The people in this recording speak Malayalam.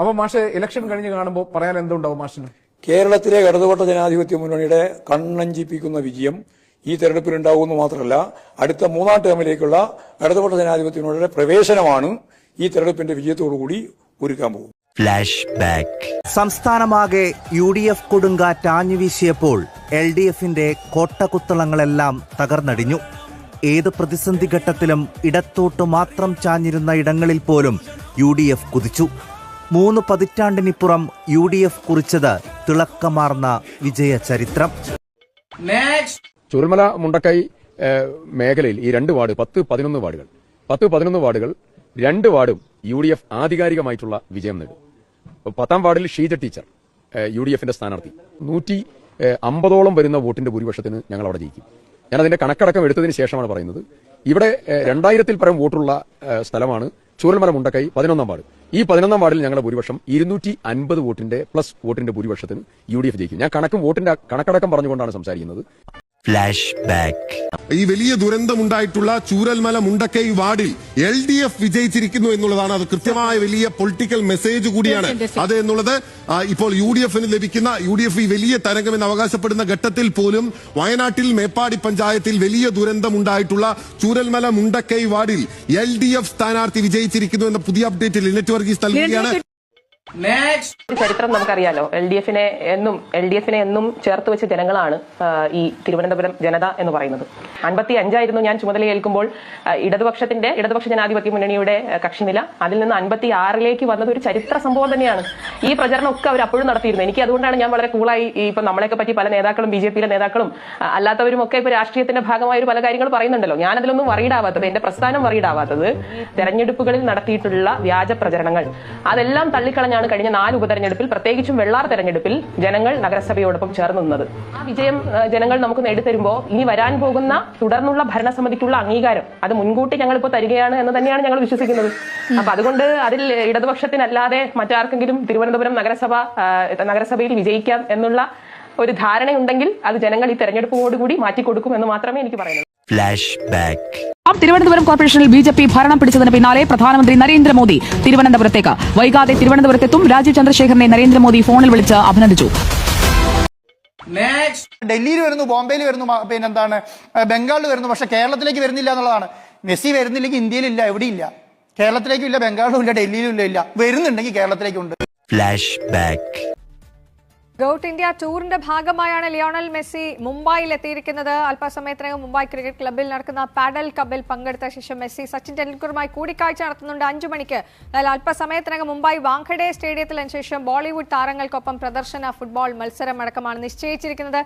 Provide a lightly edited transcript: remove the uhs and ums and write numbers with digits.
അപ്പൊ മാഷെ ഇലക്ഷൻ കഴിഞ്ഞ് കാണുമ്പോൾ പറയാൻ എന്തുണ്ടാവും മാഷിന്? കേരളത്തിലെ ഇടതുപക്ഷ ജനാധിപത്യ മുന്നണിയുടെ കണ്ണഞ്ചിപ്പിക്കുന്ന വിജയം ഈ തെരഞ്ഞെടുപ്പിൽ ഉണ്ടാകുമെന്ന് മാത്രമല്ല, അടുത്ത 3ാം ടേമിലേക്കുള്ള ഇടതുപക്ഷ ജനാധിപത്യ മുന്നണിയുടെ പ്രവേശനമാണ് ഈ തെരഞ്ഞെടുപ്പിന്റെ വിജയത്തോടുകൂടി ഒരുക്കാൻ പോകും. Flash back. സംസ്ഥാനമാകെ UDF കൊടുങ്കാറ്റ് ആഞ്ഞുവീശിയപ്പോൾ LDFന്റെ കോട്ടകുത്തളങ്ങളെല്ലാം തകർന്നടിഞ്ഞു. ഏത് പ്രതിസന്ധി ഘട്ടത്തിലും ഇടത്തോട്ട് മാത്രം ചാഞ്ഞിരുന്ന ഇടങ്ങളിൽ പോലും UDF കുതിച്ചു. 3 പതിറ്റാണ്ടിനിപ്പുറം UDF കുറിച്ചത് തിളക്കമാർന്ന വിജയ ചരിത്രം. ചൂരൽമല മുണ്ടക്കൈ മേഖലയിൽ ഈ 2 വാർഡ് 10-11 വാർഡുകൾ 10-11 വാർഡുകൾ 2 വാർഡും UDF ആധികാരികമായിട്ടുള്ള വിജയം നേടും. 10ാം വാർഡിൽ ഷീജ ടീച്ചർ UDFന്റെ സ്ഥാനാർത്ഥി 150ഓളം വരുന്ന വോട്ടിന്റെ ഭൂരിപക്ഷത്തിന് ഞങ്ങൾ അവിടെ ജയിക്കും. ഞാനതിന്റെ കണക്കടക്കം എടുത്തതിന് ശേഷമാണ് പറയുന്നത്. ഇവിടെ 2000-ൽ പരം വോട്ടുള്ള സ്ഥലമാണ് ചൂരൽമല മുണ്ടക്കൈ 11ാം വാർഡ്. ഈ 11ാം വാർഡിൽ ഞങ്ങളുടെ ഭൂരിപക്ഷം 250 വോട്ടിന്റെ പ്ലസ് വോട്ടിന്റെ ഭൂരിപക്ഷത്തിന് UDF ജയിക്കും. ഞാൻ കണക്കടക്കം പറഞ്ഞുകൊണ്ടാണ് സംസാരിക്കുന്നത്. Flash back. ഈ വലിയ ദുരന്തമുണ്ടായിട്ടുള്ള ചൂരൽമല മുണ്ടക്കൈ വാർഡിൽ LDF വിജയിച്ചിരിക്കുന്നു എന്നുള്ളതാണ്. അത് കൃത്യമായ വലിയ പൊളിറ്റിക്കൽ മെസ്സേജ് കൂടിയാണ് അത് എന്നുള്ളത്. ഇപ്പോൾ UDFന് ലഭിക്കുന്ന UDF ഈ വലിയ തരംഗമെന്ന് അവകാശപ്പെടുന്ന ഘട്ടത്തിൽ പോലും വയനാട്ടിൽ മേപ്പാടി പഞ്ചായത്തിൽ വലിയ ദുരന്തമുണ്ടായിട്ടുള്ള ചൂരൽമല മുണ്ടക്കൈ വാർഡിൽ LDF സ്ഥാനാർത്ഥി വിജയിച്ചിരിക്കുന്നു എന്ന പുതിയ അപ്ഡേറ്റിൽ നെറ്റ്വർക്ക് നൽകുകയാണ്. ചരിത്രം നമുക്കറിയാലോ. LDFനെ എന്നും ചേർത്ത് വെച്ച ജനങ്ങളാണ് ഈ തിരുവനന്തപുരം ജനത എന്ന് പറയുന്നത്. 55 ഞാൻ ചുമതലയേൽക്കുമ്പോൾ ഇടതുപക്ഷ ജനാധിപത്യ മുന്നണിയുടെ കക്ഷിനില. അതിൽ നിന്ന് 56ലേക്ക് വന്നത് ഒരു ചരിത്ര സംഭവം തന്നെയാണ്. ഈ പ്രചരണമൊക്കെ അവർ അപ്പോഴും നടത്തിയിരുന്നു. എനിക്ക് അതുകൊണ്ടാണ് ഞാൻ വളരെ കൂളായി ഇപ്പൊ നമ്മളെയൊക്കെ പറ്റി പല നേതാക്കളും BJPയിലെ നേതാക്കളും അല്ലാത്തവരും ഒക്കെ ഇപ്പൊ രാഷ്ട്രീയത്തിന്റെ ഭാഗമായ ഒരു പല കാര്യങ്ങൾ പറയുന്നുണ്ടല്ലോ. ഞാൻ അതിലൊന്നും വറീഡാവാത്തത്, എന്റെ പ്രസ്ഥാനം വറീഡാവാത്തത് തെരഞ്ഞെടുപ്പുകളിൽ നടത്തിയിട്ടുള്ള വ്യാജ പ്രചരണങ്ങൾ അതെല്ലാം തള്ളിക്കളഞ്ഞാണ് കഴിഞ്ഞ 4 ഉപതെരഞ്ഞെടുപ്പിൽ, പ്രത്യേകിച്ചും വെള്ളാർ തെരഞ്ഞെടുപ്പിൽ ജനങ്ങൾ നഗരസഭയോടൊപ്പം ചേർന്ന് നിന്നത്. ആ വിജയം ജനങ്ങൾ നമുക്ക് നേടിത്തരുമ്പോൾ ഇനി വരാൻ പോകുന്ന തുടർന്നുള്ള ഭരണസമിതിക്കുള്ള അംഗീകാരം അത് മുൻകൂട്ടി ഞങ്ങളിപ്പോൾ തരികയാണ് എന്ന് തന്നെയാണ് ഞങ്ങൾ വിശ്വസിക്കുന്നത്. അപ്പൊ അതുകൊണ്ട് അതിൽ ഇടതുപക്ഷത്തിനല്ലാതെ മറ്റാർക്കെങ്കിലും തിരുവനന്തപുരം നഗരസഭയിൽ വിജയിക്കാം എന്നുള്ള ഒരു ധാരണയുണ്ടെങ്കിൽ അത് ജനങ്ങൾ ഈ തെരഞ്ഞെടുപ്പോടുകൂടി മാറ്റിക്കൊടുക്കും എന്ന് മാത്രമേ എനിക്ക് പറയുള്ളൂ. Flash back. തിരുവനന്തപുരം കോർപ്പറേഷനിൽ BJP ഭരണം പിടിച്ചതിന് പിന്നാലെ പ്രധാനമന്ത്രി നരേന്ദ്രമോദി തിരുവനന്തപുരത്തേക്ക്. വൈകാതെ തിരുവനന്തപുരത്തെത്തും. രാജീവ് ചന്ദ്രശേഖരനെ നരേന്ദ്രമോദി ഫോണിൽ വിളിച്ച് അഭിനന്ദിച്ചു. ഡൽഹിയിൽ വരുന്നു, ബോംബെയിൽ വരുന്നു, പിന്നെന്താണ് ബംഗാളിൽ വരുന്നു, പക്ഷെ കേരളത്തിലേക്ക് വരുന്നില്ല എന്നുള്ളതാണ്. മെസ്സി വരുന്നില്ലെങ്കിൽ ഇന്ത്യയിലില്ല, എവിടെയില്ല. കേരളത്തിലേക്കും ഇല്ല, ബംഗാളിലും ഇല്ല, ഡൽഹിയിലും ഇല്ല. വരുന്നുണ്ടെങ്കിൽ കേരളത്തിലേക്കുണ്ട്. Flash back. ഗോട്ട് ഇന്ത്യ ടൂറിന്റെ ഭാഗമായാണ് ലിയോണൽ മെസ്സി മുംബൈയിൽ എത്തിയിരിക്കുന്നത്. അല്പസമയത്തിനകം മുംബൈ ക്രിക്കറ്റ് ക്ലബ്ബിൽ നടക്കുന്ന പാഡൽ കപ്പിൽ പങ്കെടുത്ത ശേഷം മെസ്സി സച്ചിൻ ടെണ്ടുൽക്കറുമായി കൂടിക്കാഴ്ച നടത്തുന്നുണ്ട് 5 മണിക്ക്. എന്നാൽ അല്പസമയത്തിനകം മുംബൈ വാങ്കഡെ സ്റ്റേഡിയത്തിൽ ശേഷം ബോളിവുഡ് താരങ്ങൾക്കൊപ്പം പ്രദർശന ഫുട്ബോൾ മത്സരം അടക്കമാണ് നിശ്ചയിച്ചിരിക്കുന്നത്.